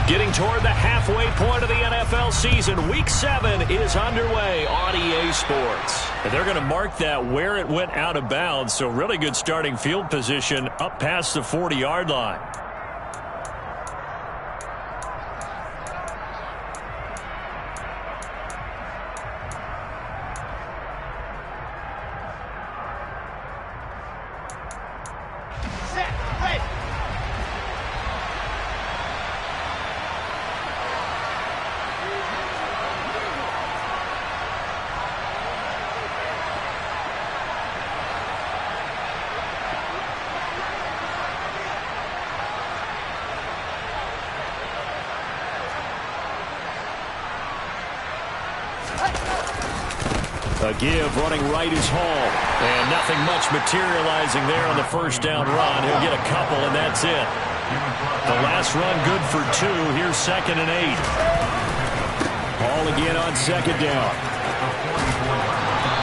Getting toward the halfway point of the NFL season, Week 7 is underway on EA Sports. And they're going to mark that where it went out of bounds, so really good starting field position up past the 40-yard line. A give, running right is Hall. And nothing much materializing there on the first down run. He'll get a couple, and that's it. The last run good for 2. Here's 2nd and 8. Hall again on 2nd down.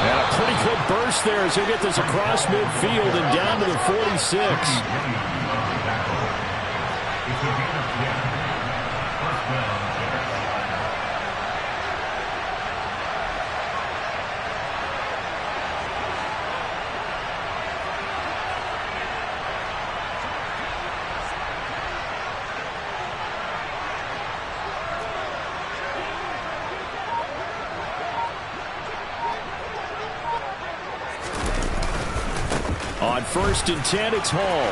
And a pretty good burst there as he'll get this across midfield and down to the 46. On 1st and 10, it's Hall.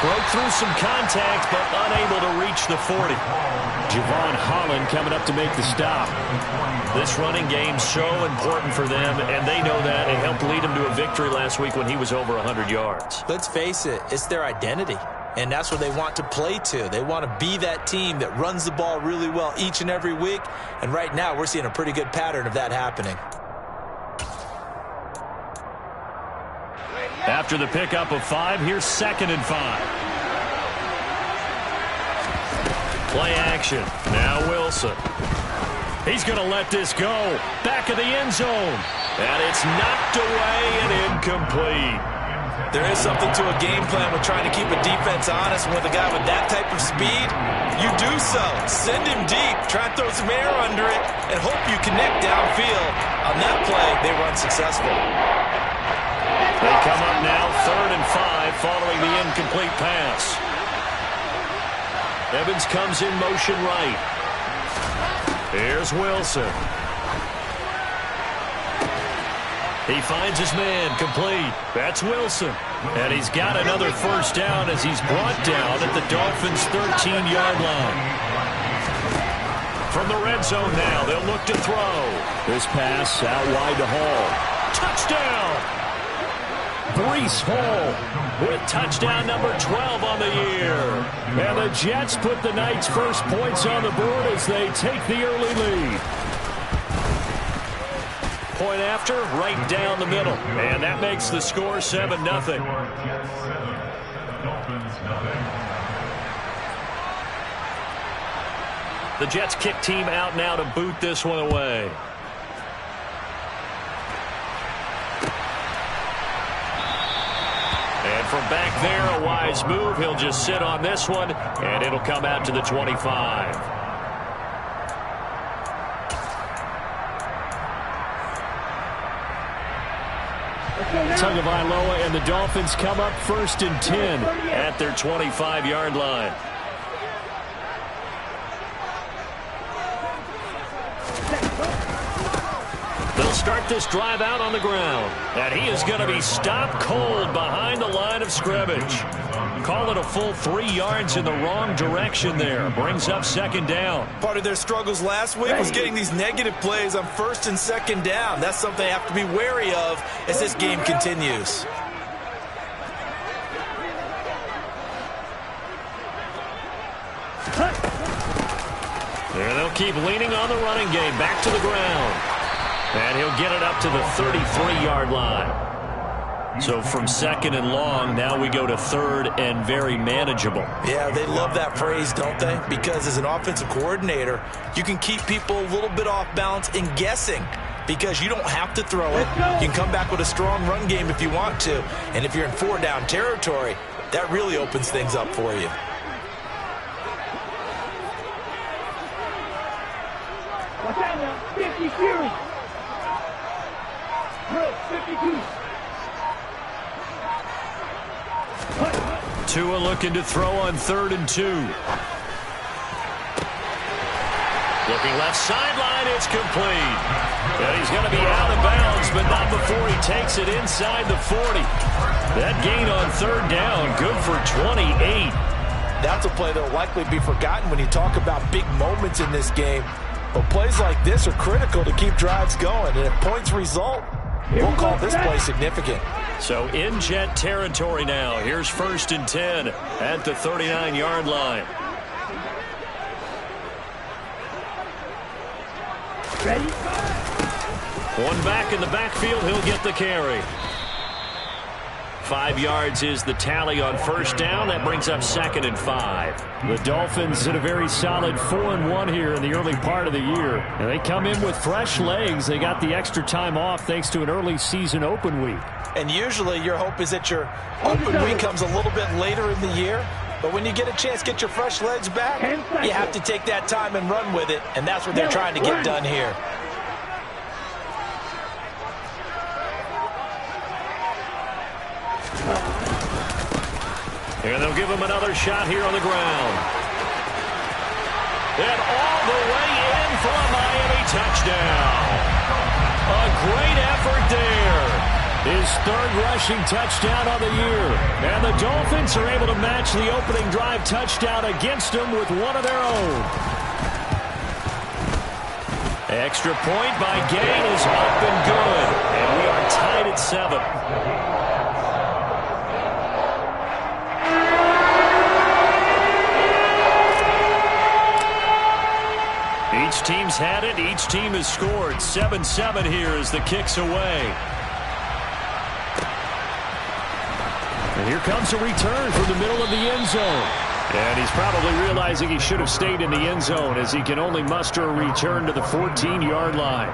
Broke through some contact, but unable to reach the 40. Javon Holland coming up to make the stop. This running game's so important for them, and they know that. It helped lead them to a victory last week when he was over 100 yards. Let's face it, it's their identity, and that's what they want to play to. They want to be that team that runs the ball really well each and every week, and right now we're seeing a pretty good pattern of that happening. After the pickup of 5, here's 2nd and 5. Play action. Now Wilson. He's going to let this go. Back of the end zone. And it's knocked away and incomplete. There is something to a game plan with trying to keep a defense honest. With a guy with that type of speed, you do so. Send him deep. Try and throw some air under it and hope you connect downfield. On that play, they were unsuccessful. They come up now 3rd and 5 following the incomplete pass. Evans comes in motion right. Here's Wilson. He finds his man complete. That's Wilson. And he's got another first down as he's brought down at the Dolphins' 13-yard line. From the red zone now, they'll look to throw. This pass out wide to Hall. Touchdown! Breece Hall with touchdown number 12 on the year. And the Jets put the night's first points on the board as they take the early lead. Point after, right down the middle. And that makes the score 7-0. The Jets kick team out now to boot this one away. And from back there, a wise move. He'll just sit on this one, and it'll come out to the 25. Tagovailoa and the Dolphins come up 1st and 10 at their 25-yard line. They'll start this drive out on the ground. And he is going to be stopped cold behind the line of scrimmage. Call it a full 3 yards in the wrong direction there. Brings up 2nd down. Part of their struggles last week was getting these negative plays on 1st and 2nd down. That's something they have to be wary of as this game continues. There they'll keep leaning on the running game. Back to the ground. And he'll get it up to the 33-yard line. So from 2nd and long, now we go to 3rd and very manageable. Yeah, they love that phrase, don't they? Because as an offensive coordinator, you can keep people a little bit off balance in guessing because you don't have to throw it. You can come back with a strong run game if you want to. And if you're in 4-down territory, that really opens things up for you. looking to throw on 3rd and 2. Looking left sideline, it's complete. And he's going to be out of bounds, but not before he takes it inside the 40. That gain on 3rd down, good for 28. That's a play that will likely be forgotten when you talk about big moments in this game. But plays like this are critical to keep drives going. And if points result, we'll call this play significant. So in Jet territory now. Here's 1st and 10 at the 39-yard line. Ready? One back in the backfield, he'll get the carry. 5 yards is the tally on 1st down. That brings up 2nd and 5. The Dolphins did a very solid 4-1 here in the early part of the year. And they come in with fresh legs. They got the extra time off thanks to an early season open week. And usually your hope is that your open week comes a little bit later in the year. But when you get a chance to get your fresh legs back, you have to take that time and run with it. And that's what they're trying to get done here. And they'll give him another shot here on the ground. And all the way in for a Miami touchdown. A great effort there. His 3rd rushing touchdown of the year. And the Dolphins are able to match the opening drive touchdown against them with one of their own. Extra point by Gain is up and good. And we are tied at 7. Each team's had it. Each team has scored. 7-7 here as the kick's away. And here comes a return from the middle of the end zone. And he's probably realizing he should have stayed in the end zone as he can only muster a return to the 14-yard line.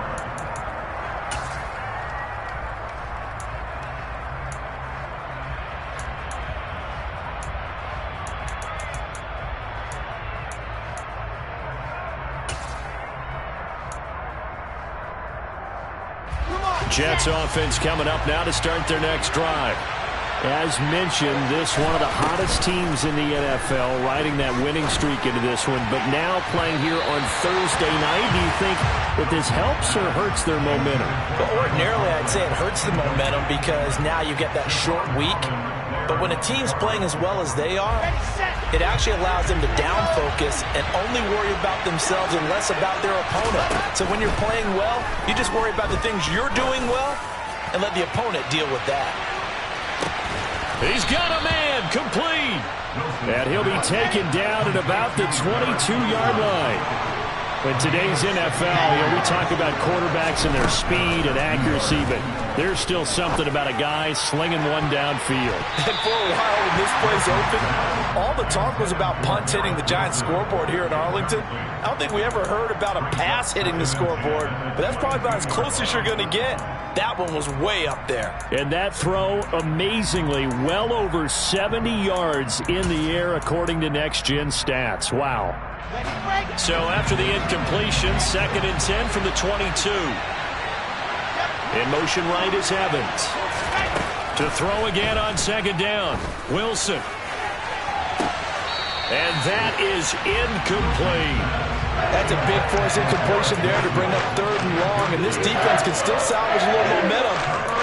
Jets offense coming up now to start their next drive. As mentioned, this one of the hottest teams in the NFL, riding that winning streak into this one, but now playing here on Thursday night. Do you think that this helps or hurts their momentum? But ordinarily, I'd say it hurts the momentum because now you get that short week. But when a team's playing as well as they are, it actually allows them to down focus and only worry about themselves and less about their opponent. So when you're playing well, you just worry about the things you're doing well and let the opponent deal with that. He's got a man, complete. And he'll be taken down at about the 22-yard line. In today's NFL, we talk about quarterbacks and their speed and accuracy, but there's still something about a guy slinging one downfield. And for a while when this play's open, all the talk was about punts hitting the Giants scoreboard here in Arlington. I don't think we ever heard about a pass hitting the scoreboard, but that's probably about as close as you're going to get. That one was way up there. And that throw, amazingly, well over 70 yards in the air, according to Next Gen Stats. Wow. So after the incompletion, 2nd and 10 from the 22. In motion right is Evans. To throw again on 2nd down. Wilson. And that is incomplete. That's a big force incompletion there to bring up 3rd and long. And this defense can still salvage a little momentum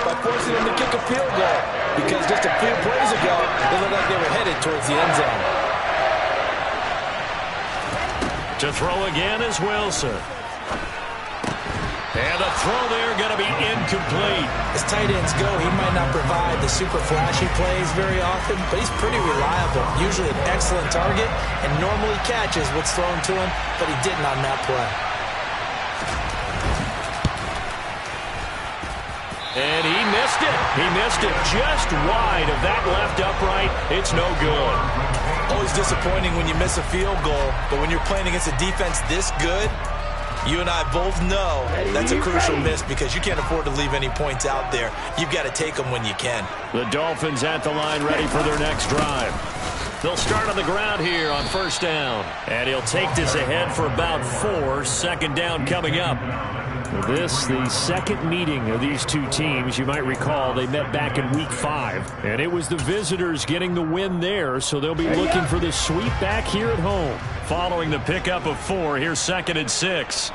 by forcing them to kick a field goal. Because just a few plays ago, they looked like they were headed towards the end zone. To throw again is Wilson. And the throw there going to be incomplete. As tight ends go, he might not provide the super flashy plays very often, but he's pretty reliable. Usually an excellent target and normally catches what's thrown to him, but he didn't on that play. And he missed it. He missed it just wide of that left upright. It's no good. Always disappointing when you miss a field goal, but when you're playing against a defense this good, you and I both know that's a crucial miss because you can't afford to leave any points out there. You've got to take them when you can. The Dolphins at the line ready for their next drive. They'll start on the ground here on 1st down. And he'll take this ahead for about 4. 2nd down coming up. This, the second meeting of these two teams. You might recall they met back in Week 5, and it was the visitors getting the win there, so they'll be looking for the sweep back here at home. Following the pickup of 4, here's 2nd and 6.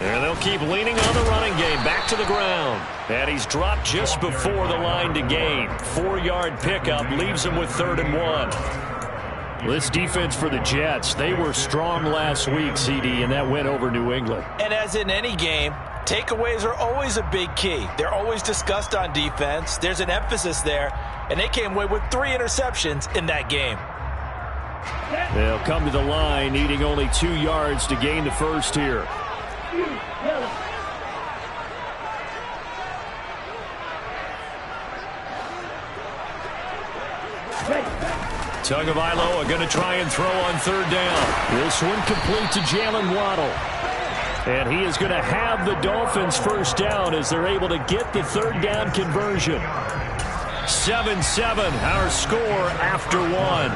And they'll keep leaning on the running game. Back to the ground. And he's dropped just before the line to gain. 4-yard pickup leaves him with 3rd and 1. This defense for the Jets, they were strong last week, CD, and that went over New England. And as in any game, takeaways are always a big key. They're always discussed on defense. There's an emphasis there, and they came away with 3 interceptions in that game. They'll come to the line, needing only 2 yards to gain the first here. Tagovailoa going to try and throw on 3rd down. This one complete to Jalen Waddle. And he is going to have the Dolphins first down as they're able to get the 3rd down conversion. 7-7, our score after 1.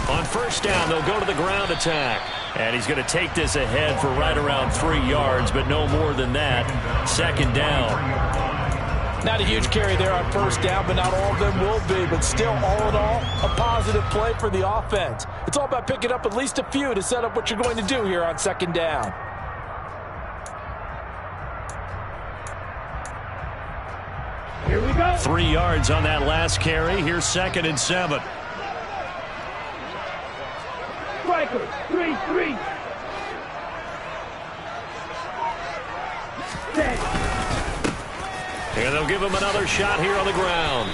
On 1st down, they'll go to the ground attack. And he's going to take this ahead for right around 3 yards, but no more than that. 2nd down. Not a huge carry there on 1st down, but not all of them will be. But still, all in all, a positive play for the offense. It's all about picking up at least a few to set up what you're going to do here on 2nd down. Here we go. 3 yards on that last carry. Here's 2nd and 7. Strikers, 3-3. And they'll give him another shot here on the ground.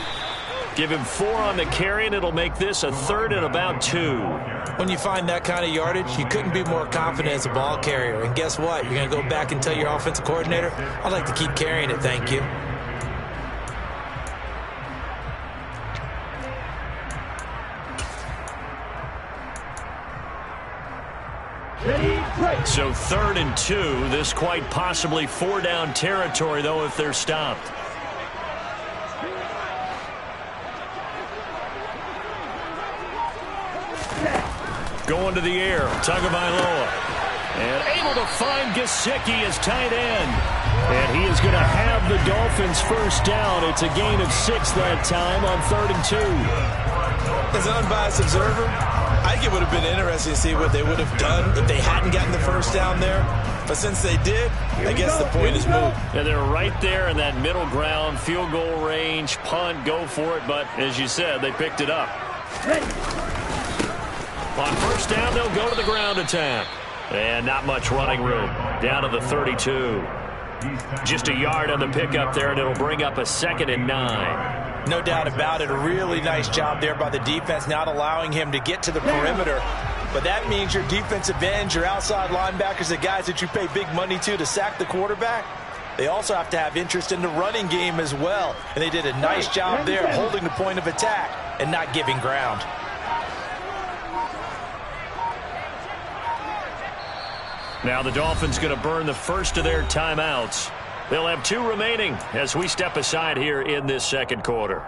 Give him 4 on the carry, and it'll make this a 3rd and about 2. When you find that kind of yardage, you couldn't be more confident as a ball carrier. And guess what? You're going to go back and tell your offensive coordinator, I'd like to keep carrying it, thank you. So 3rd and 2. This quite possibly 4-down territory, though, if they're stopped. Going to the air, Tagovailoa. And able to find Gesicki as tight end. And he is going to have the Dolphins first down. It's a gain of 6 that time on 3rd and 2. As an unbiased observer, I think it would have been interesting to see what they would have done if they hadn't gotten the first down there. But since they did, I guess the point is moot. And they're right there in that middle ground, field goal range, punt, go for it. But as you said, they picked it up. On 1st down, they'll go to the ground attack. And not much running room. Down to the 32. Just a yard on the pickup there, and it'll bring up a 2nd and 9. No doubt about it. A really nice job there by the defense, not allowing him to get to the perimeter. But that means your defensive ends, your outside linebackers, the guys that you pay big money to sack the quarterback, they also have to have interest in the running game as well. And they did a nice job there holding the point of attack and not giving ground. Now the Dolphins going to burn the first of their timeouts. They'll have 2 remaining as we step aside here in this 2nd quarter.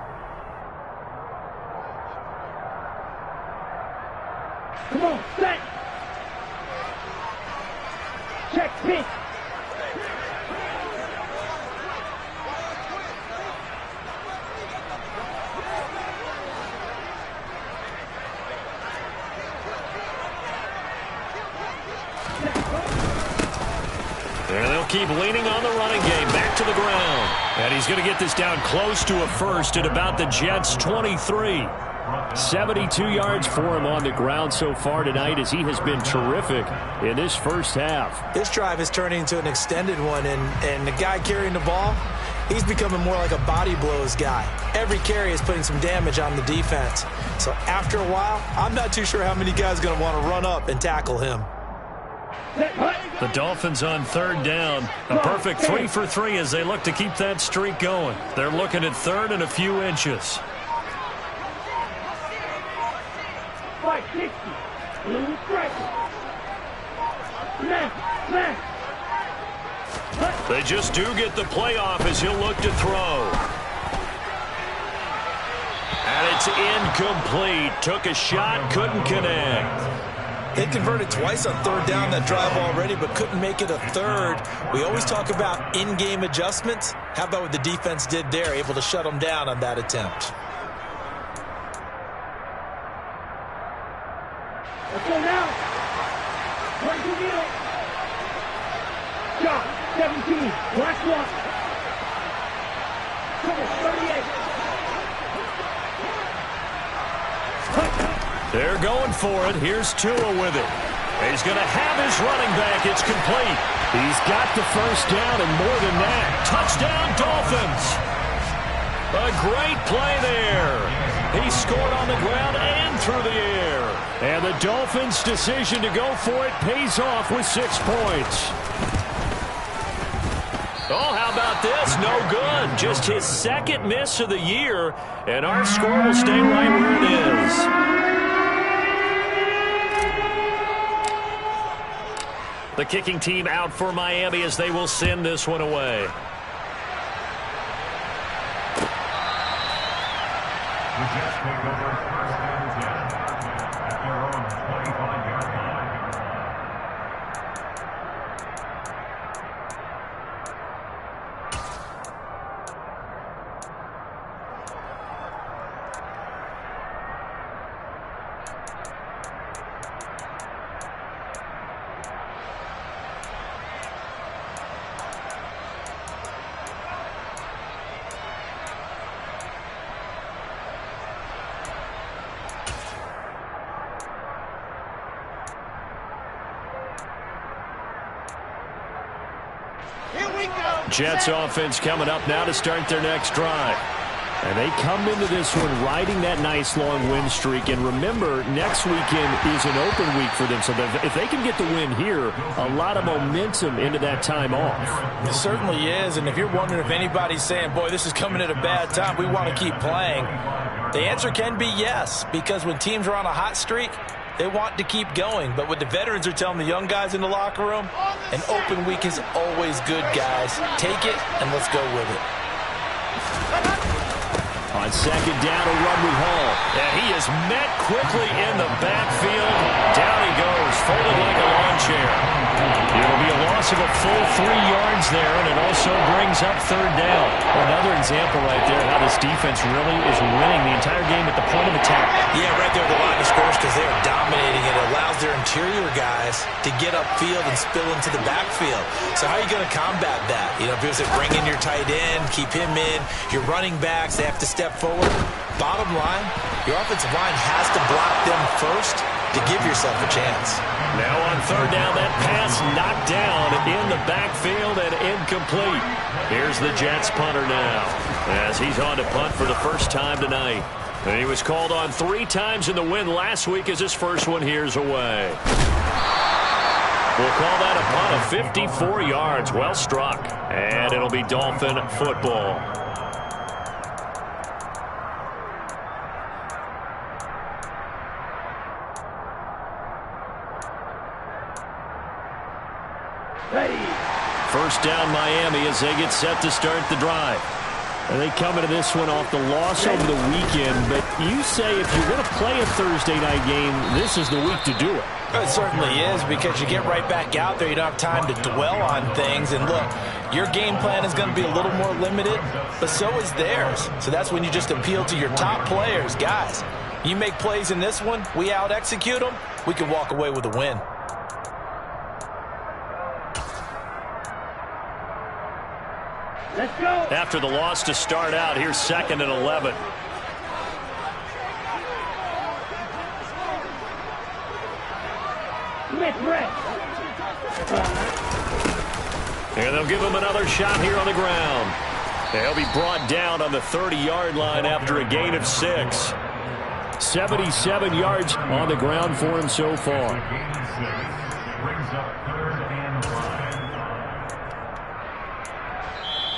Come on, set. Check pitch. And they'll keep leaning on the running game. Back to the ground. And he's going to get this down close to a first at about the Jets' 23. 72 yards for him on the ground so far tonight as he has been terrific in this first half. This drive is turning into an extended one, and the guy carrying the ball, He's becoming more like a body blows guy. Every carry is putting some damage on the defense. So after a while, I'm not too sure how many guys are going to want to run up and tackle him. The Dolphins on third down. A perfect 3 for 3 as they look to keep that streak going. They're looking at third and a few inches. 560. Blue striker. Smash. They just do get the playoff as he'll look to throw. And it's incomplete. Took a shot, couldn't connect. They converted twice on third down that drive already, but couldn't make it a third. We always talk about in-game adjustments. How about what the defense did there, able to shut them down on that attempt? Let's go now. 22 middle. Shot. 17. Last one. Come on, 38. They're going for it. Here's Tua with it. He's going to have his running back. It's complete. He's got the first down and more than that. Touchdown, Dolphins. A great play there. He scored on the ground and through the air. And the Dolphins' decision to go for it pays off with 6 points. Oh, how about this? No good. Just his second miss of the year. And our score will stay right where it is. The kicking team out for Miami as they will send this one away. The Jets take over first and 10 at their own 25-yard line. Jets offense coming up now to start their next drive. And they come into this one riding that nice long win streak. And remember, next weekend is an open week for them. So if they can get the win here, a lot of momentum into that time off. It certainly is. And if you're wondering if anybody's saying, boy, this is coming at a bad time, we want to keep playing, the answer can be yes. Because when teams are on a hot streak, they want to keep going. But what the veterans are telling the young guys in the locker room, an open week is always good, guys. Take it, and let's go with it. On second down, a run with Hall. And he is met quickly in the backfield. Down he goes, folded like a lawn chair. It'll be a loss of a full 3 yards there, and it also brings up third down. Another example right there how this defense really is winning the entire game at the point of attack. Yeah, right there at the line of scores because they are dominating. It allows their interior guys to get upfield and spill into the backfield. So how are you going to combat that? You know, if it was bring in your tight end, keep him in, your running backs, they have to step forward. Bottom line, your offensive line has to block them first to give yourself a chance. Now on third down, that pass knocked down in the backfield and incomplete. Here's the Jets punter now as he's on to punt for the first time tonight. And he was called on 3 times in the win last week as his first one here's away. We'll call that a punt of 54 yards. Well struck. And it'll be Dolphin football. First down Miami as they get set to start the drive. And they come into this one off the loss over the weekend. But you say if you're going to play a Thursday night game, this is the week to do it. It certainly is because you get right back out there. You don't have time to dwell on things. And look, your game plan is going to be a little more limited, but so is theirs. So that's when you just appeal to your top players. Guys, you make plays in this one, we out-execute them, we can walk away with a win. Let's go. After the loss to start out, here's 2nd and 11. And they'll give him another shot here on the ground. He'll be brought down on the 30-yard line after a gain of 6. 77 yards on the ground for him so far. Brings up 3rd and 5.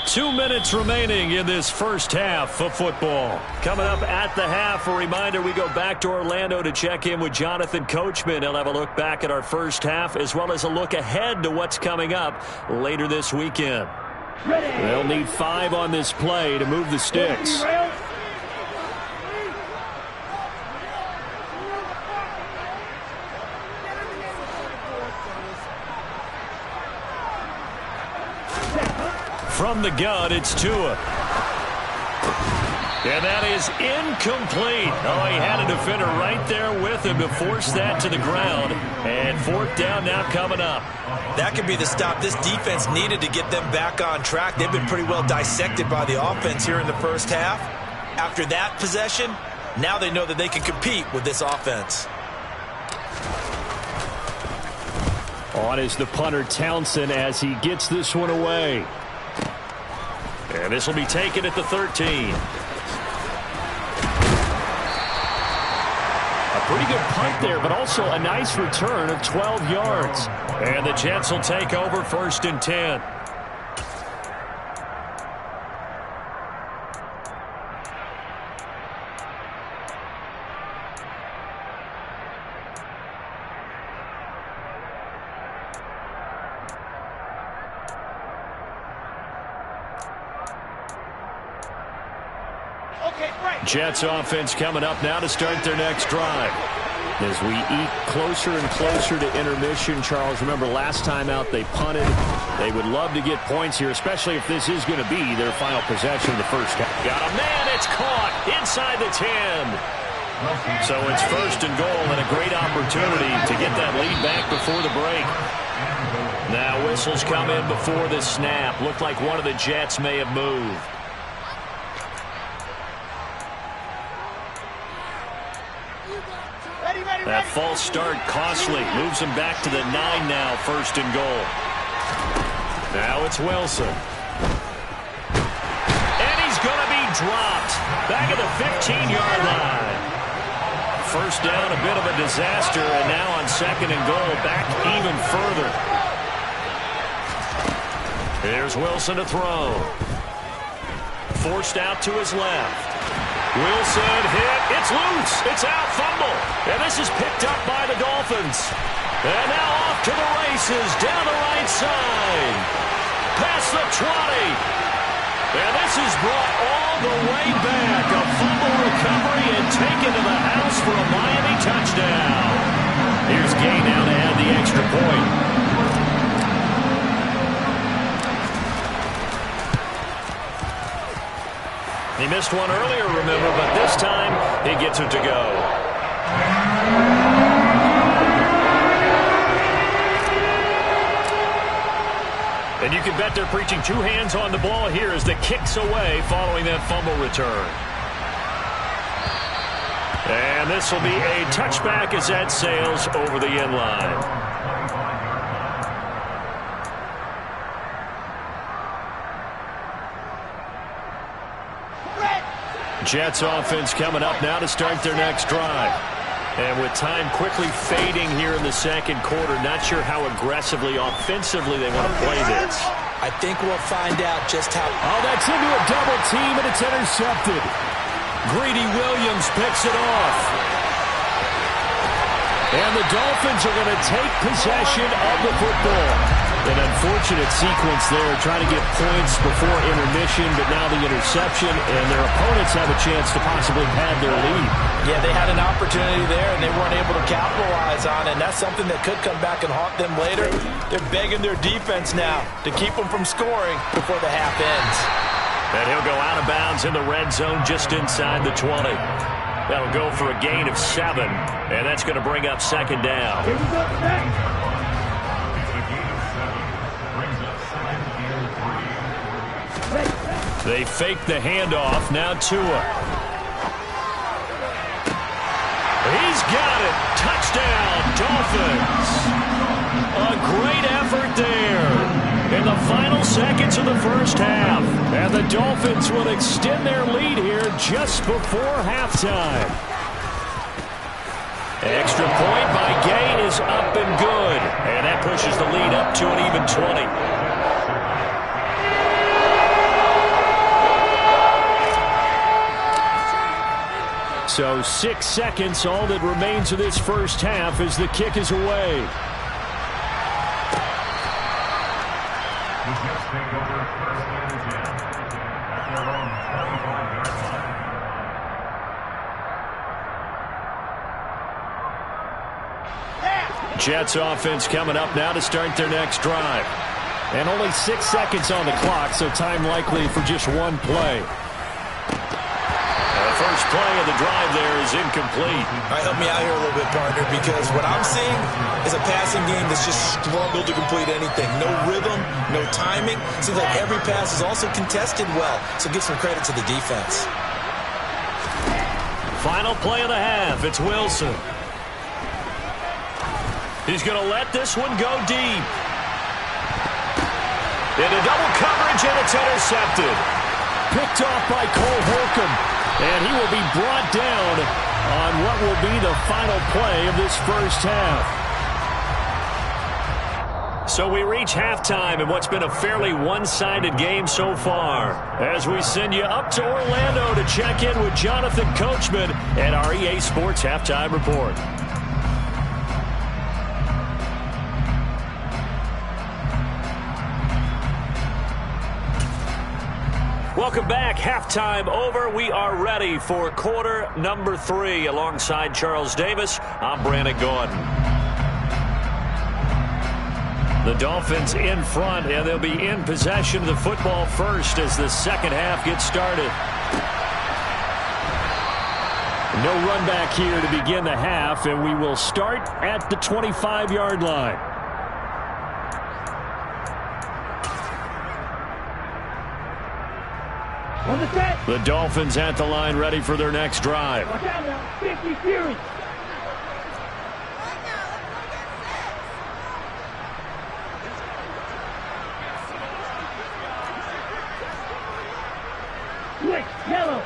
2 minutes remaining in this first half of football. Coming up at the half, a reminder we go back to Orlando to check in with Jonathan Coachman. He'll have a look back at our first half as well as a look ahead to what's coming up later this weekend. They'll need 5 on this play to move the sticks. From the gun, it's Tua. And that is incomplete. Oh, he had a defender right there with him to force that to the ground. And 4th down now coming up. That could be the stop this defense needed to get them back on track. They've been pretty well dissected by the offense here in the first half. After that possession, now they know that they can compete with this offense. On is the punter Townsend as he gets this one away. And this will be taken at the 13. A pretty good punt there, but also a nice return of 12 yards. And the Jets will take over 1st and 10. Jets offense coming up now to start their next drive. As we eat closer and closer to intermission, Charles, remember last time out they punted. They would love to get points here, especially if this is going to be their final possession of the first half. Got a man, it's caught inside the 10. So it's 1st and goal and a great opportunity to get that lead back before the break. Now whistles come in before the snap. Looked like one of the Jets may have moved. That false start costly. Moves him back to the 9 now, 1st and goal. Now it's Wilson. And he's going to be dropped. Back at the 15-yard line. 1st down, a bit of a disaster, and now on 2nd and goal, back even further. Here's Wilson to throw. Forced out to his left. Wilson hit. It's loose. It's out. Fumble. And this is picked up by the Dolphins. And now off to the races down the right side. Past the 20. And this is brought all the way back. A fumble recovery and taken to the house for a Miami touchdown. Here's Gay now to add the extra point. He missed one earlier, remember, but this time he gets it to go. And you can bet they're preaching 2 hands on the ball here as the kick's away following that fumble return. And this will be a touchback as that sails over the end line. Jets offense coming up now to start their next drive. And with time quickly fading here in the 2nd quarter, not sure how aggressively, offensively they want to play this. I think we'll find out just how. Oh, that's into a double team, and it's intercepted. Greedy Williams picks it off. And the Dolphins are going to take possession of the football. An unfortunate sequence there, trying to get points before intermission, but now the interception, and their opponents have a chance to possibly pad their lead. Yeah, they had an opportunity there, and they weren't able to capitalize on it, and that's something that could come back and haunt them later. They're begging their defense now to keep them from scoring before the half ends. And he'll go out of bounds in the red zone just inside the 20. That'll go for a gain of 7, and that's going to bring up 2nd down. They fake the handoff. Now Tua. He's got it. Touchdown, Dolphins. A great effort there. in the final seconds of the first half. And the Dolphins will extend their lead here just before halftime. Extra point by Gay is up and good. And that pushes the lead up to an even 20. So 6 seconds, all that remains of this first half as the kick is away. He just take over first and 10 at their own 25-yard line. Jets offense coming up now to start their next drive. And only 6 seconds on the clock, so time likely for just one play. First play of the drive there is incomplete. All right, help me out here a little bit, partner, because what I'm seeing is a passing game that's just struggled to complete anything. No rhythm, no timing. Seems like every pass is also contested well, so give some credit to the defense. Final play of the half. It's Wilson. He's going to let this one go deep. Into double coverage, and it's intercepted. Picked off by Cole Holcomb. And he will be brought down on what will be the final play of this first half. So we reach halftime in what's been a fairly one-sided game so far. As we send you up to Orlando to check in with Jonathan Coachman and our EA Sports Halftime Report. Welcome back. Halftime over. We are ready for quarter number 3. Alongside Charles Davis, I'm Brandon Gordon. The Dolphins in front, and they'll be in possession of the football first as the second half gets started. No run back here to begin the half, and we will start at the 25-yard line. The Dolphins at the line, ready for their next drive. Watch out now. 50 Fury. Switch. Yellow.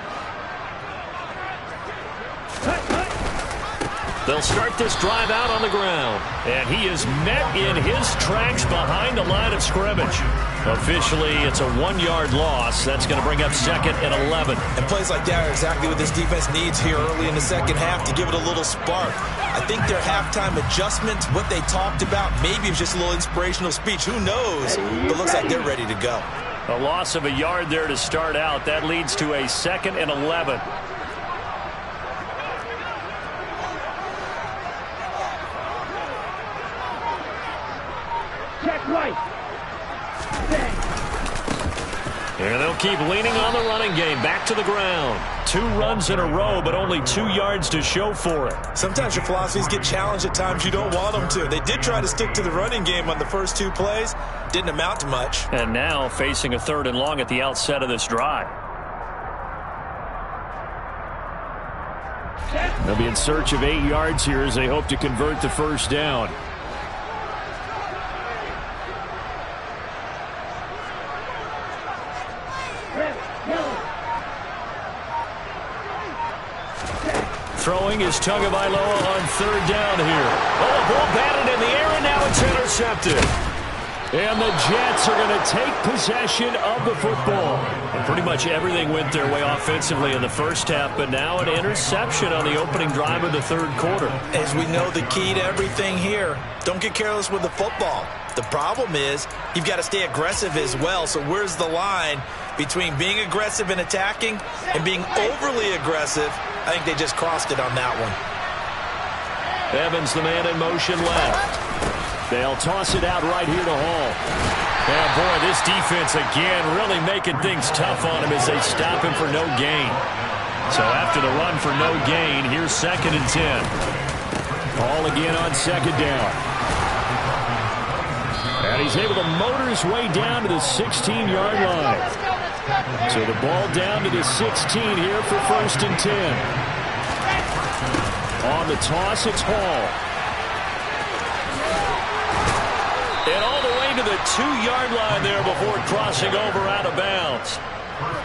They'll start this drive out on the ground. And he is met in his tracks behind the line of scrimmage. Officially, it's a 1-yard loss. That's going to bring up 2nd and 11. And plays like that are exactly what this defense needs here early in the second half to give it a little spark. I think their halftime adjustments, what they talked about, maybe it's just a little inspirational speech. Who knows? But looks like they're ready to go. A loss of a yard there to start out. That leads to a 2nd and 11. Check right. And they'll keep leaning on the running game. Back to the ground. 2 runs in a row, but only 2 yards to show for it. Sometimes your philosophies get challenged at times you don't want them to. They did try to stick to the running game on the first 2 plays. Didn't amount to much. And now facing a 3rd and long at the outset of this drive. They'll be in search of 8 yards here as they hope to convert the first down. Throwing is Tagovailoa on 3rd down here. Oh, ball batted in the air, and now it's intercepted. And the Jets are going to take possession of the football. And pretty much everything went their way offensively in the first half, but now an interception on the opening drive of the 3rd quarter. As we know, the key to everything here, don't get careless with the football. The problem is you've got to stay aggressive as well. So where's the line between being aggressive and attacking and being overly aggressive? I think they just crossed it on that one. Evans, the man in motion left. They'll toss it out right here to Hall. And boy, this defense again really making things tough on him as they stop him for no gain. So after the run for no gain, here's 2nd and 10. Hall again on 2nd down. And he's able to motor his way down to the 16-yard line. So the ball down to the 16 here for 1st and 10. On the toss, it's Hall. And all the way to the the 2-yard line there before crossing over out of bounds.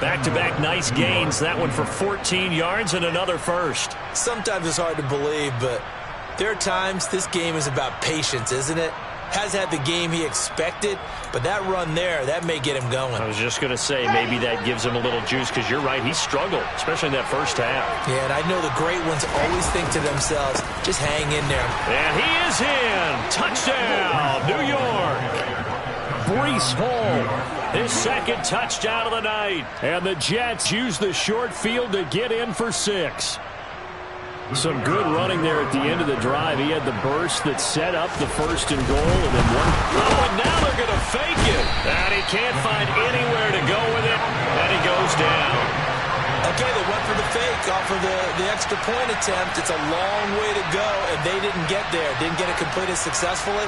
Back-to-back nice gains. That one for 14 yards and another first. Sometimes it's hard to believe, but there are times this game is about patience, isn't it? Has had the game he expected, but that run there, that may get him going. I was just going to say, maybe that gives him a little juice, because you're right, he struggled, especially in that first half. Yeah, and I know the great ones always think to themselves, just hang in there. And he is in. Touchdown, New York. Breece Hall, his second touchdown of the night. And the Jets use the short field to get in for 6. Some good running there at the end of the drive. He had the burst that set up the first and goal, and then one. Oh, and now they're going to fake it. And he can't find anywhere to go with it, and he goes down. Okay, they went for the fake off of the extra point attempt. It's a long way to go, and they didn't get there. Didn't get it completed successfully.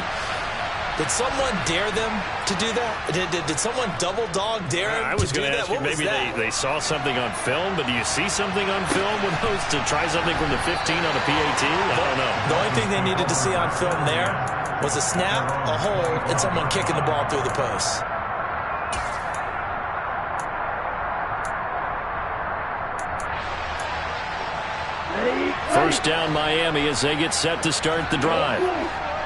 Did someone dare them to do that? Did someone double dog dare them to do that? I was going to ask you, maybe they saw something on film, but do you see something on film with those to try something from the 15 on the PAT? I don't know. The only thing they needed to see on film there was a snap, a hold, and someone kicking the ball through the post. First down Miami as they get set to start the drive.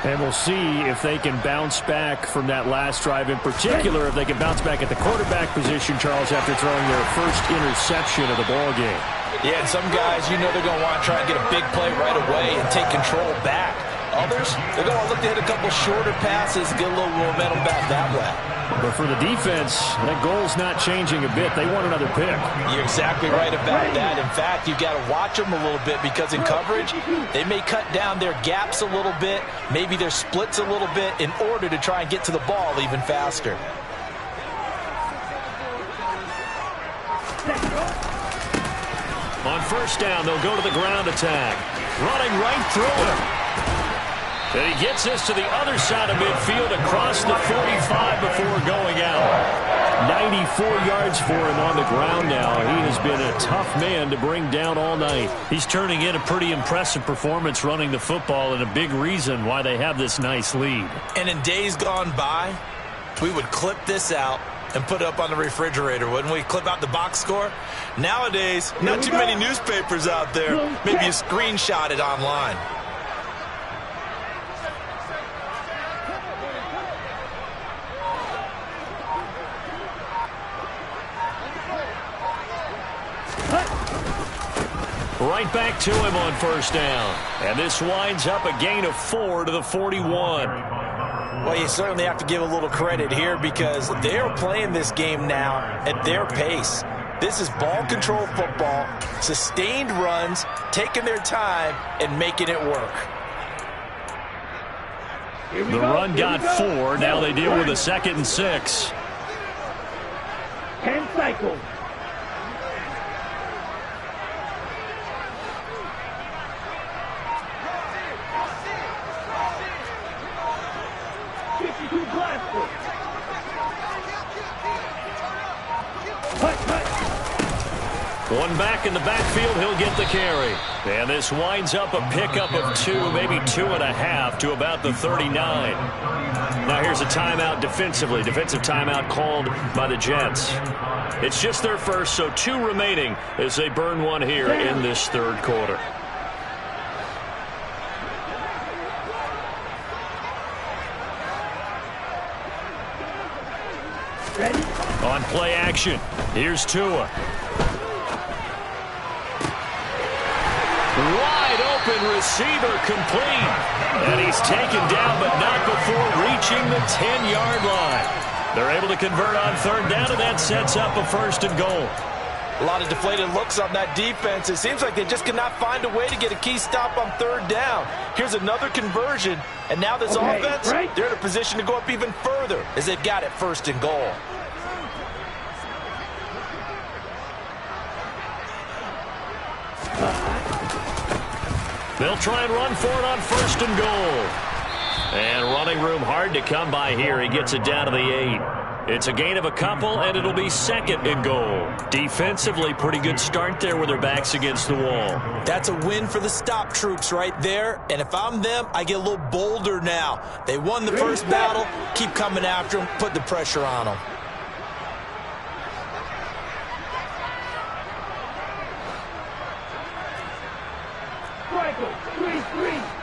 And we'll see if they can bounce back from that last drive, in particular if they can bounce back at the quarterback position, Charles, after throwing their first interception of the ball game. Yeah, and some guys, you know they're going to want to try and get a big play right away and take control back. Others, they're going to look to hit a couple shorter passes, get a little momentum back that way. But for the defense, that goal's not changing a bit. They want another pick. You're exactly right about that. In fact, you've got to watch them a little bit, because in coverage, they may cut down their gaps a little bit, maybe their splits a little bit, in order to try and get to the ball even faster. On first down, they'll go to the ground attack. Running right through him. And he gets this to the other side of midfield across the 45 before going out. 94 yards for him on the ground now. He has been a tough man to bring down all night. He's turning in a pretty impressive performance running the football, and a big reason why they have this nice lead. And in days gone by, we would clip this out and put it up on the refrigerator, wouldn't we? Clip out the box score. Nowadays, not too many newspapers out there. Maybe you screenshot it online. Right back to him on first down. And this winds up a gain of 4 to the 41. Well, you certainly have to give a little credit here, because they're playing this game now at their pace. This is ball control football, sustained runs, taking their time, and making it work. The run got 4. Now they deal with a 2nd and 6. 10 cycles. One back in the backfield, he'll get the carry. And this winds up a pickup of 2, maybe 2.5 to about the 39. Now here's a timeout defensively. Defensive timeout called by the Jets. It's just their first, so 2 remaining as they burn one here in this third quarter. Ready? On play action, here's Tua. Wide open receiver complete. And he's taken down, but not before reaching the 10-yard line. They're able to convert on third down, and that sets up a 1st and goal. A lot of deflated looks on that defense. It seems like they just cannot find a way to get a key stop on third down. Here's another conversion, and now this offense, they're in a position to go up even further as they've got it 1st and goal. They'll try and run for it on 1st and goal. And running room hard to come by here. He gets it down to the 8. It's a gain of a couple, and it'll be second and goal. Defensively, pretty good start there with their backs against the wall. That's a win for the stop troops right there. And if I'm them, I get a little bolder now. They won the first battle. Keep coming after them. Put the pressure on them. Striker, 3-3.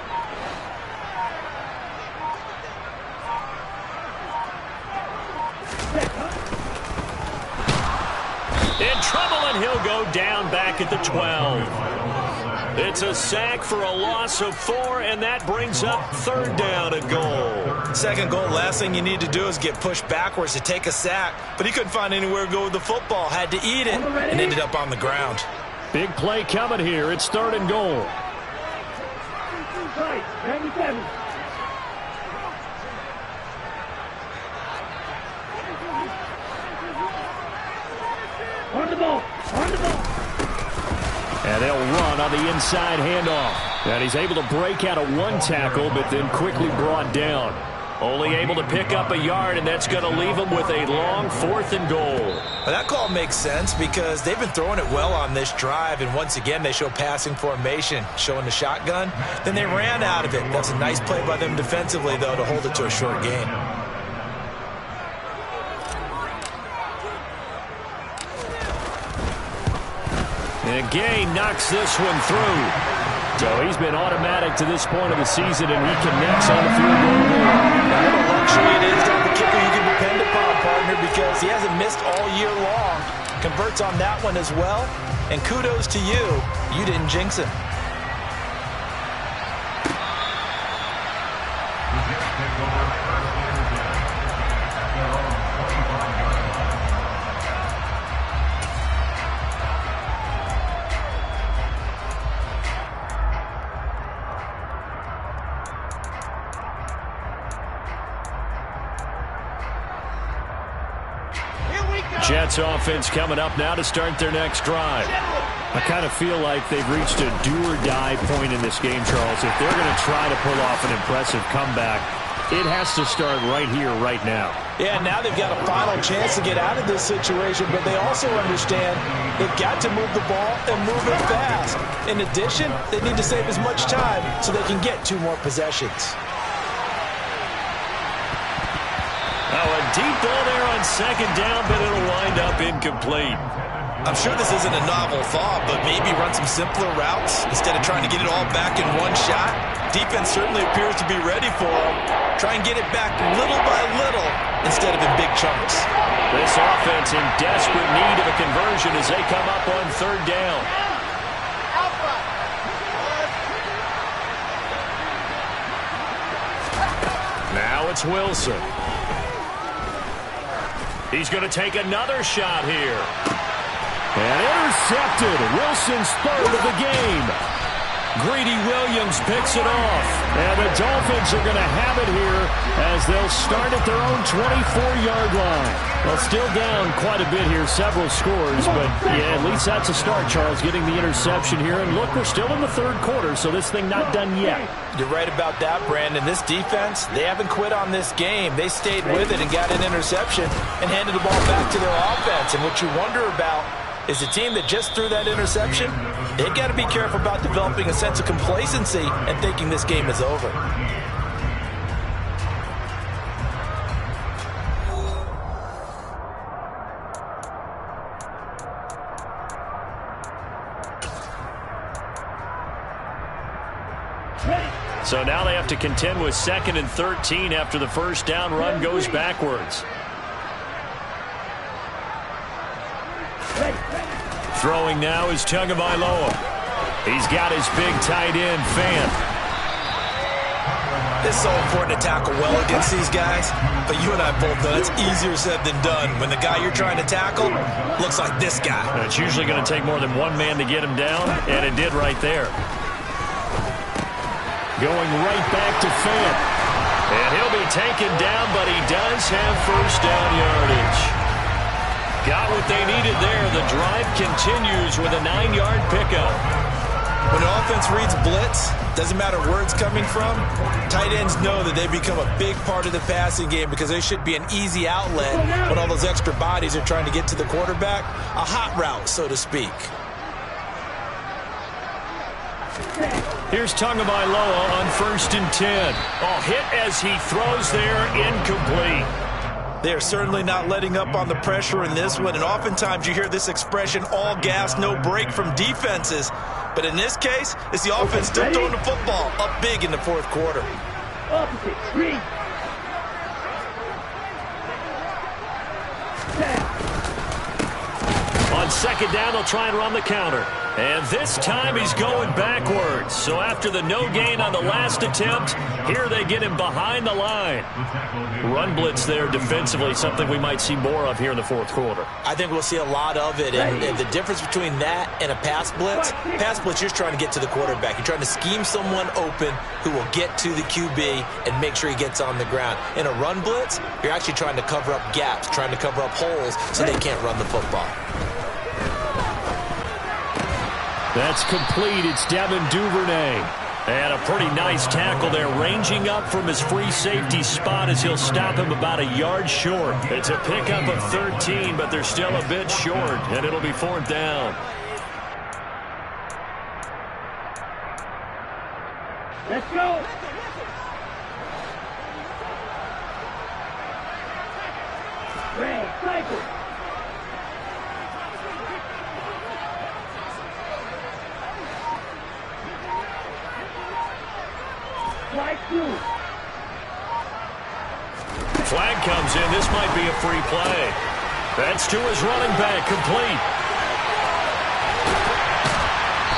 In trouble, and he'll go down back at the 12. It's a sack for a loss of 4, and that brings up third down and goal. Second goal, last thing you need to do is get pushed backwards to take a sack. But he couldn't find anywhere to go with the football. Had to eat it and ended up on the ground. Big play coming here. It's third and goal. Right, 97. On the ball. On the ball. And they'll run on the inside handoff. And he's able to break out of one tackle, but then quickly brought down. Only able to pick up a yard, and that's going to leave him with a long fourth and goal. Well, that call makes sense because they've been throwing it well on this drive, and once again they show passing formation, showing the shotgun. Then they ran out of it. That's a nice play by them defensively, though, to hold it to a short gain. And Gay knocks this one through. So he's been automatic to this point of the season, and he connects on the field goal. What a luxury it is to have a kicker you can depend upon, partner, because he hasn't missed all year long. Converts on that one as well. And kudos to you. You didn't jinx him. Jets offense coming up now to start their next drive. I kind of feel like they've reached a do-or-die point in this game, Charles. If they're going to try to pull off an impressive comeback, it has to start right here, right now. Yeah, now they've got a final chance to get out of this situation, but they also understand they've got to move the ball and move it fast. In addition, they need to save as much time so they can get 2 more possessions. Oh, a deep ball there on second down, but it'll wind up incomplete. I'm sure this isn't a novel thought, but maybe run some simpler routes instead of trying to get it all back in one shot. Defense certainly appears to be ready for them. Try and get it back little by little instead of in big chunks. This offense in desperate need of a conversion as they come up on third down. Now it's Wilson. He's going to take another shot here. And intercepted. Wilson's third of the game. Greedy Williams picks it off. And the Dolphins are going to have it here as they'll start at their own 24-yard line. Well, still down quite a bit here, several scores. But, yeah, at least that's a start, Charles, getting the interception here. And, look, we're still in the third quarter, so this thing not done yet. You're right about that, Brandon. This defense, they haven't quit on this game. They stayed with it and got an interception and handed the ball back to their offense. And what you wonder about is the team that just threw that interception, they've got to be careful about developing a sense of complacency and thinking this game is over. So now they have to contend with 2nd and 13 after the first down run goes backwards. Throwing now is Tagovailoa. He's got his big tight end, Fant. It's so important to tackle well against these guys, but you and I both know it's easier said than done when the guy you're trying to tackle looks like this guy. And it's usually going to take more than one man to get him down, and it did right there. Going right back to Fant. And he'll be taken down, but he does have first down yardage. Got what they needed there. The drive continues with a 9-yard pickup. When an offense reads blitz, doesn't matter where it's coming from, tight ends know that they become a big part of the passing game because they should be an easy outlet when all those extra bodies are trying to get to the quarterback. A hot route, so to speak. Here's Tagovailoa on 1st and 10. Oh, hit as he throws there, incomplete. They are certainly not letting up on the pressure in this one, and oftentimes you hear this expression, all gas, no break from defenses. But in this case, it's the offense still throwing the football up big in the fourth quarter. Opposite, three. On 2nd down, they'll try and run the counter. And this time he's going backwards. So after the no gain on the last attempt, here they get him behind the line. Run blitz there defensively, something we might see more of here in the fourth quarter. I think we'll see a lot of it. And the difference between that and a pass blitz, you're trying to get to the quarterback. You're trying to scheme someone open who will get to the QB and make sure he gets on the ground. In a run blitz, you're actually trying to cover up gaps, trying to cover up holes so they can't run the football. That's complete. It's Devin Duvernay. And a pretty nice tackle there, ranging up from his free safety spot as he'll stop him about a yard short. It's a pickup of 13, but they're still a bit short, and it'll be 4th down. Let's go. Ray, cycle. Flag comes in. This might be a free play. That's to his running back, complete.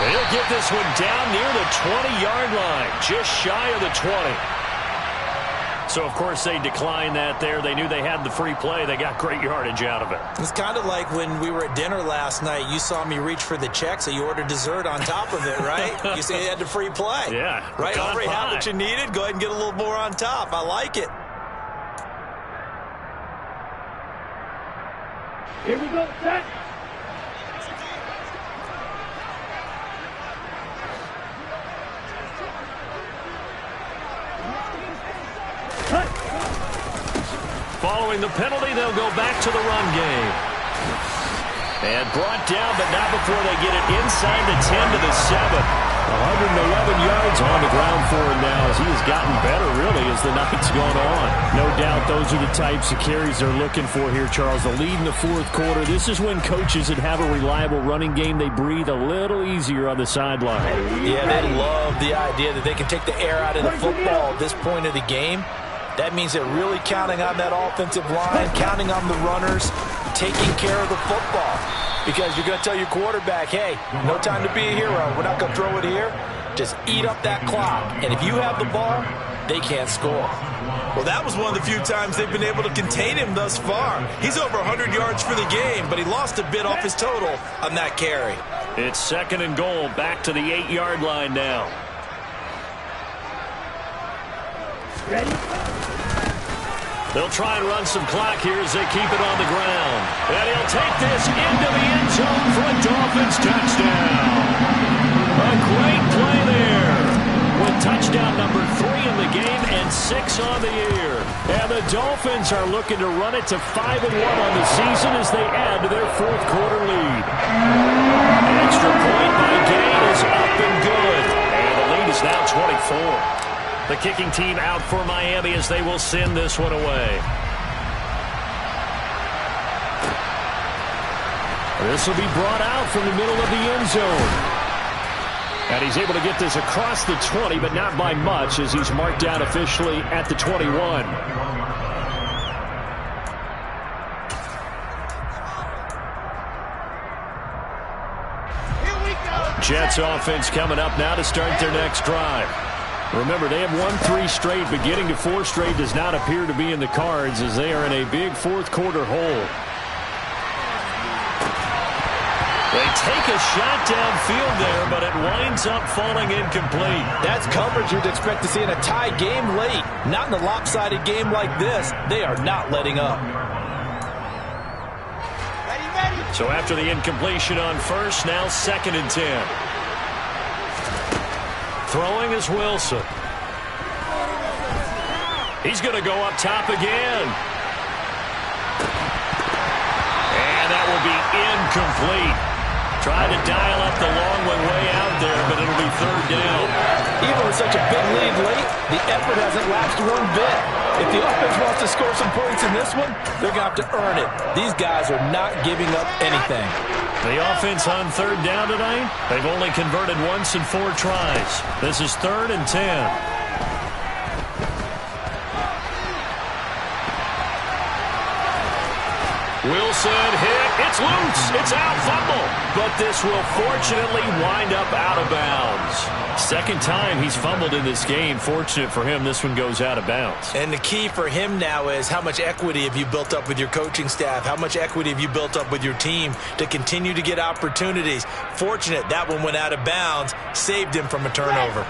He'll get this one down near the 20-yard line, just shy of the 20. So, of course, they declined that there. They knew they had the free play. They got great yardage out of it. It's kind of like when we were at dinner last night. You saw me reach for the check, so you ordered dessert on top of it, right? You say you had the free play. Yeah. Right? Already had what you needed. Go ahead and get a little more on top. I like it. Here we go, set. Following the penalty, they'll go back to the run game. And brought down, but not before they get it inside the 10 to the 7. 111 yards on the ground for him now as he has gotten better, really, as the night's gone on. No doubt those are the types of carries they're looking for here, Charles. The lead in the fourth quarter. This is when coaches that have a reliable running game, they breathe a little easier on the sideline. Yeah, they love the idea that they can take the air out of the football at this point of the game. That means they're really counting on that offensive line, counting on the runners, taking care of the football. Because you're going to tell your quarterback, hey, no time to be a hero. We're not going to throw it here. Just eat up that clock. And if you have the ball, they can't score. Well, that was one of the few times they've been able to contain him thus far. He's over 100 yards for the game, but he lost a bit off his total on that carry. It's 2nd and goal, back to the 8-yard line now. Ready? They'll try and run some clock here as they keep it on the ground. And he'll take this into the end zone for a Dolphins touchdown. A great play there. With touchdown number 3 in the game and 6 on the year. And the Dolphins are looking to run it to 5-1 on the season as they add to their fourth quarter lead. An extra point by Gay is up and good. And the lead is now 24. The kicking team out for Miami as they will send this one away. This will be brought out from the middle of the end zone. And he's able to get this across the 20, but not by much as he's marked down officially at the 21. Jets offense coming up now to start their next drive. Remember, they have won 3 straight, but getting to 4 straight does not appear to be in the cards as they are in a big fourth quarter hole. They take a shot downfield there, but it winds up falling incomplete. That's coverage you'd expect to see in a tie game late. Not in a lopsided game like this. They are not letting up. So after the incompletion on first, now 2nd and 10. Throwing is Wilson. He's going to go up top again. And that will be incomplete. Trying to dial up the long one way out there, but it'll be third down. Even with such a big lead late, the effort hasn't lapsed one bit. If the offense wants to score some points in this one, they're going to have to earn it. These guys are not giving up anything. The offense on third down tonight, they've only converted once in 4 tries. This is 3rd and 10. Wilson hit. It's loose. It's out. Fumble. But this will fortunately wind up out of bounds. Second time he's fumbled in this game. Fortunate for him, this one goes out of bounds. And the key for him now is how much equity have you built up with your coaching staff? How much equity have you built up with your team to continue to get opportunities? Fortunate that one went out of bounds. Saved him from a turnover.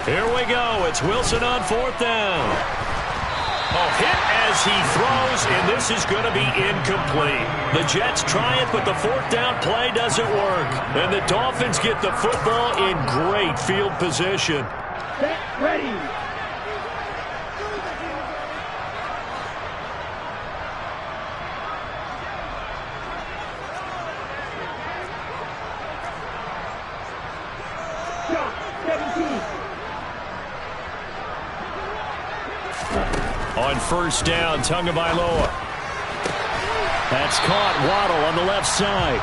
Here we go. It's Wilson on 4th down. Oh, hit as he throws, and this is going to be incomplete. The Jets try it, but the 4th down play doesn't work. And the Dolphins get the football in great field position. Get ready. On 1st down, Tagovailoa. That's caught. Waddle on the left side.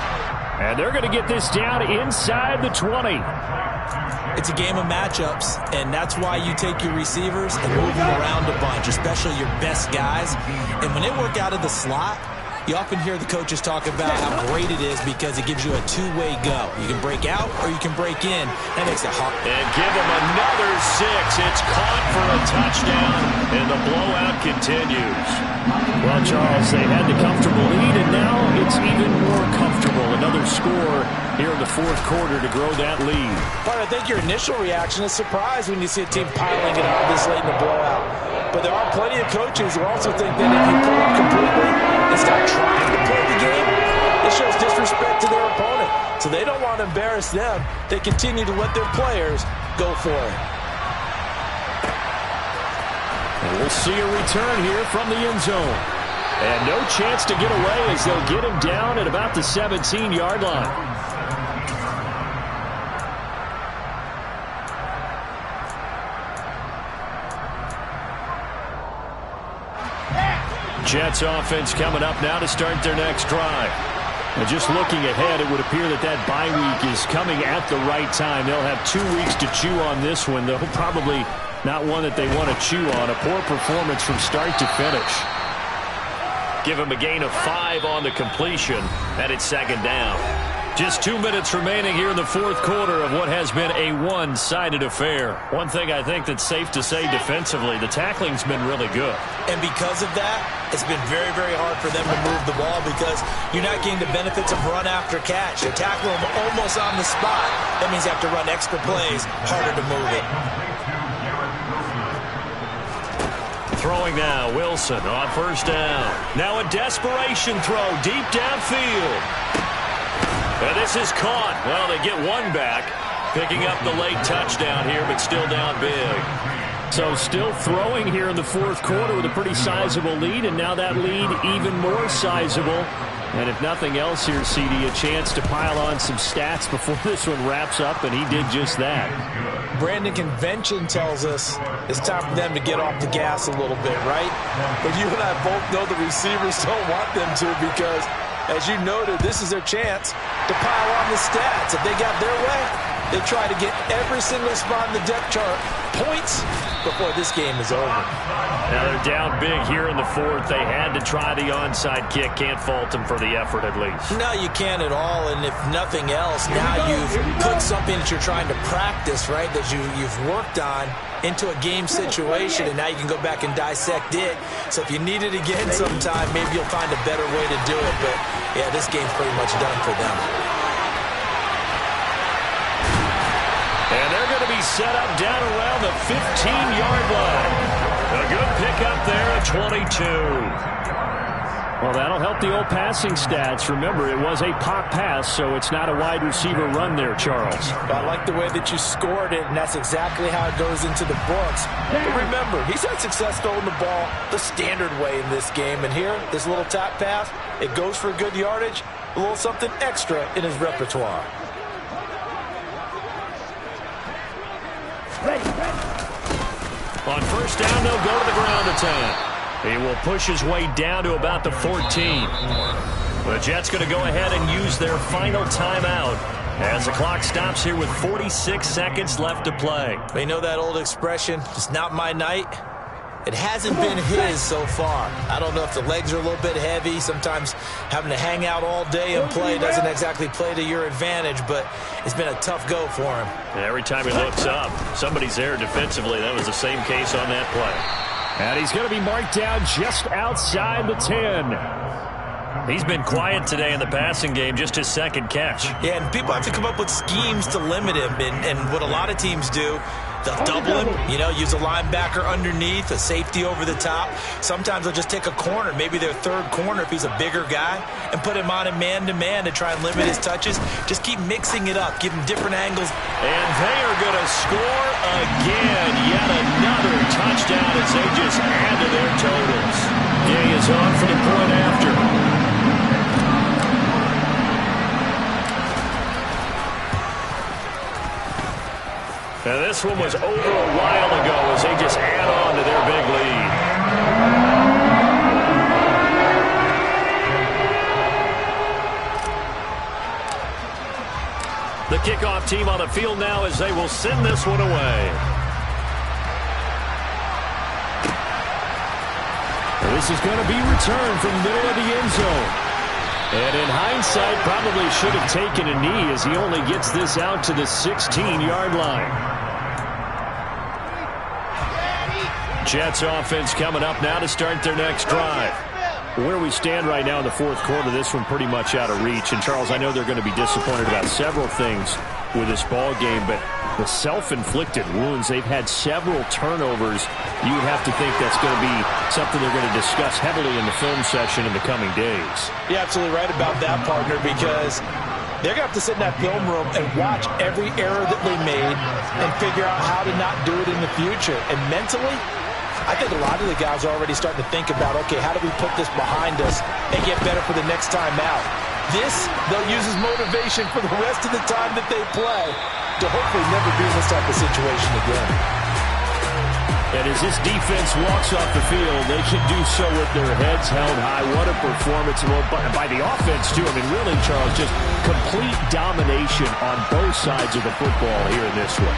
And they're going to get this down inside the 20. It's a game of matchups, and that's why you take your receivers and move them around a bunch, especially your best guys. And when they work out of the slot, you often hear the coaches talk about how great it is because it gives you a two-way go. You can break out or you can break in. That makes it hard. And give them another 6. It's caught for a touchdown, and the blowout continues. Well, Charles, they had the comfortable lead, and now it's even more comfortable. Another score here in the 4th quarter to grow that lead. But I think your initial reaction is surprise when you see a team piling it on this late in the blowout. But there are plenty of coaches who also think that if you pull up completely and start trying to play the game, it shows disrespect to their opponent. So they don't want to embarrass them. They continue to let their players go for it. And we'll see a return here from the end zone. And no chance to get away as they'll get him down at about the 17-yard line. Jets offense coming up now to start their next drive. And just looking ahead, it would appear that that bye week is coming at the right time. They'll have 2 weeks to chew on this one, though probably not one that they want to chew on. A poor performance from start to finish. Give him a gain of 5 on the completion, and it's 2nd down. Just 2 minutes remaining here in the 4th quarter of what has been a one-sided affair. One thing I think that's safe to say defensively, the tackling's been really good. And because of that, it's been very, very hard for them to move the ball because you're not getting the benefits of run after catch. They tackle them almost on the spot. That means you have to run extra plays, harder to move it. Throwing now, Wilson on 1st down. Now a desperation throw deep downfield. And this is caught. Well, they get one back, picking up the late touchdown here, but still down big. So still throwing here in the 4th quarter with a pretty sizable lead, and now that lead even more sizable. And if nothing else here, CD, a chance to pile on some stats before this one wraps up, and he did just that. Brandon, convention tells us it's time for them to get off the gas a little bit, right? But you and I both know the receivers don't want them to because, as you noted, this is their chance to pile on the stats. If they got their way, they try to get every single spot in the depth chart points before this game is over. Now they're down big here in the 4th. They had to try the onside kick. Can't fault them for the effort at least. No, you can't at all. And if nothing else, now you've put something that you're trying to practice, right, that you've worked on into a game situation, and now you can go back and dissect it. So if you need it again sometime, maybe you'll find a better way to do it. But, yeah, this game's pretty much done for them. And they're going to be set up down around the 15-yard line. The A good pickup there at 22. Well, that'll help the old passing stats. Remember, it was a pop pass, so it's not a wide receiver run there, Charles. I like the way that you scored it, and that's exactly how it goes into the books. But remember, he's had success throwing the ball the standard way in this game. And here, this little tap pass, it goes for good yardage, a little something extra in his repertoire. On first down, they'll go to the ground attack. He will push his way down to about the 14. The Jets going to go ahead and use their final timeout as the clock stops here with 46 seconds left to play. You know that old expression, it's not my night? It hasn't been his so far. I don't know if the legs are a little bit heavy. Sometimes having to hang out all day and play doesn't exactly play to your advantage, but it's been a tough go for him. And every time he looks up, somebody's there defensively. That was the same case on that play. And he's going to be marked down just outside the 10. He's been quiet today in the passing game, just his second catch. Yeah, and people have to come up with schemes to limit him. And what a lot of teams do, they'll double him, use a linebacker underneath, a safety over the top. Sometimes they'll just take a corner, maybe their third corner if he's a bigger guy, and put him on a man-to-man to try and limit his touches. Just keep mixing it up, give him different angles. And they are going to score again. Yet another touchdown as they just add to their totals. Gay is on for the point after. Now this one was over a while ago as they just add on to their big lead. The kickoff team on the field now as they will send this one away. This is going to be returned from the middle of the end zone. And in hindsight, probably should have taken a knee as he only gets this out to the 16-yard line. Jets offense coming up now to start their next drive. Where we stand right now in the fourth quarter, this one pretty much out of reach. And, Charles, I know they're going to be disappointed about several things with this ball game, but the self-inflicted wounds, they've had several turnovers. You would have to think that's going to be something they're going to discuss heavily in the film session in the coming days. You're absolutely right about that, partner, because they're going to have to sit in that film room and watch every error that they made and figure out how to not do it in the future. And mentally, I think a lot of the guys are already starting to think about, okay, how do we put this behind us and get better for the next time out? This, they'll use as motivation for the rest of the time that they play to hopefully never be in this type of situation again. And as this defense walks off the field, they can do so with their heads held high. What a performance by the offense, too. I mean, really, Charles, just complete domination on both sides of the football here in this one.